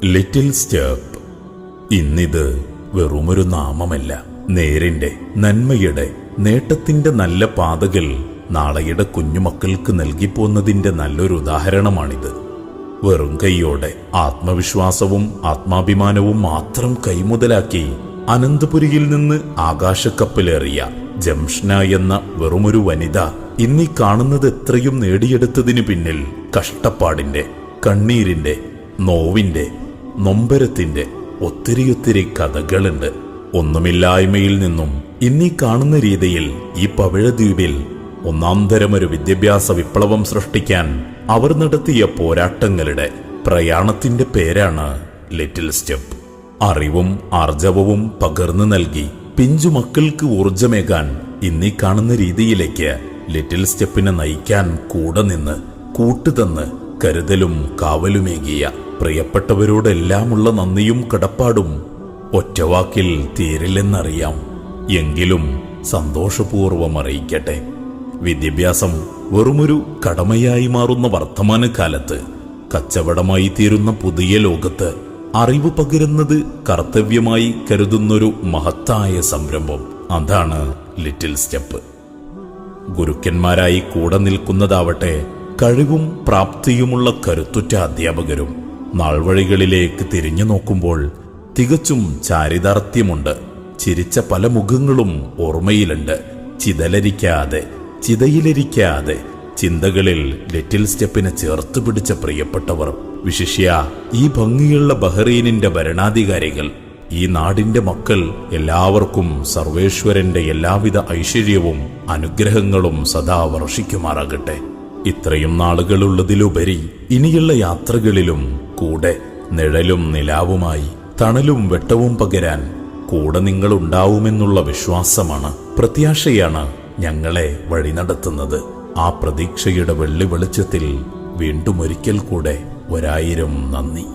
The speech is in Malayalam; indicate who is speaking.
Speaker 1: Little step. ഇന്നിത് വെറുമൊരു നാമമല്ല, നേരിന്റെ, നന്മയുടെ, നേട്ടത്തിന്റെ നല്ല പാതകൾ നാളെയുടെ കുഞ്ഞുമക്കൾക്ക് നൽകിപ്പോന്നതിന്റെ നല്ലൊരു ഉദാഹരണമാണിത്. വെറും കൈയോടെ ആത്മവിശ്വാസവും ആത്മാഭിമാനവും മാത്രം കൈമുതലാക്കി അനന്തപുരിയിൽ നിന്ന് ആകാശക്കപ്പലേറിയ ജംഷ്ന എന്ന വെറുമൊരു വനിത ഇന്നീ കാണുന്നത് എത്രയും നേടിയെടുത്തതിനു പിന്നിൽ കഷ്ടപ്പാടിന്റെ, കണ്ണീരിന്റെ, നോവിന്റെ, നൊമ്പരത്തിന്റെ ഒത്തിരിയൊത്തിരി കഥകളുണ്ട്. ഒന്നുമില്ലായ്മയിൽ നിന്നും ഇന്നീ കാണുന്ന രീതിയിൽ ഈ പവിഴദ്വീപിൽ ഒന്നാംതരമൊരു വിദ്യാഭ്യാസ വിപ്ലവം സൃഷ്ടിക്കാൻ അവർ നടത്തിയ പോരാട്ടങ്ങളുടെ പ്രയാണത്തിന്റെ പേരാണ് ലിറ്റിൽ സ്റ്റെപ്പ്. അറിവും ആർജവവും പകർന്നു നൽകി പിഞ്ചു മക്കൾക്ക് ഊർജമേകാൻ ഇന്നീ കാണുന്ന രീതിയിലേക്ക് ലിറ്റിൽ സ്റ്റെപ്പിനെ നയിക്കാൻ കൂടെ നിന്ന് കൂട്ടുതന്ന് കരുതലും കാവലുമേകിയ പ്രിയപ്പെട്ടവരോടെല്ലാമുള്ള നന്ദിയും കടപ്പാടും ഒറ്റവാക്കിൽ തീരില്ലെന്നറിയാം. എങ്കിലും സന്തോഷപൂർവം അറിയിക്കട്ടെ, വിദ്യാഭ്യാസം വെറുമൊരു കടമയായി മാറുന്ന വർത്തമാനകാലത്ത് കച്ചവടമായി തീരുന്ന പുതിയ ലോകത്ത് അറിവ് പകരുന്നത് കർത്തവ്യമായി കരുതുന്നൊരു മഹത്തായ സംരംഭം, അതാണ് ലിറ്റിൽ സ്റ്റെപ്പ്. ഗുരുക്കന്മാരായി കൂടെ നിൽക്കുന്നതാവട്ടെ കഴിവും പ്രാപ്തിയുമുള്ള കരുത്തുറ്റ അധ്യാപകരും. നാൾവഴികളിലേക്ക് തിരിഞ്ഞു നോക്കുമ്പോൾ തികച്ചും ചാരിതാർത്ഥ്യമുണ്ട്. ചിരിച്ച പല മുഖങ്ങളും ഓർമ്മയിലുണ്ട്. ചിതലരിക്കാതെ, ചിതയിലരിക്കാതെ ചിന്തകളിൽ ലിറ്റിൽ സ്റ്റെപ്പിനെ ചേർത്ത് പിടിച്ച പ്രിയപ്പെട്ടവർ, വിശിഷ്യ ഈ ഭംഗിയുള്ള ബഹ്റൈനിന്റെ ഭരണാധികാരികൾ, ഈ നാടിന്റെ മക്കൾ, എല്ലാവർക്കും സർവേശ്വരന്റെ എല്ലാവിധ ഐശ്വര്യവും അനുഗ്രഹങ്ങളും സദാ വർഷിക്കുമാറാകട്ടെ. ഇത്രയും നാളുകളുള്ളതിലുപരി ഇനിയുള്ള യാത്രകളിലും കൂടെ നിഴലും നിലാവുമായി തണലും വെട്ടവും പകരാൻ കൂടെ നിങ്ങളുണ്ടാവുമെന്നുള്ള വിശ്വാസമാണ്, പ്രത്യാശയാണ് ഞങ്ങളെ വഴി നടത്തുന്നത്. ആ പ്രതീക്ഷയുടെ വെള്ളി വെളിച്ചത്തിൽ വീണ്ടും ഒരിക്കൽ കൂടെ 1000 നന്ദി.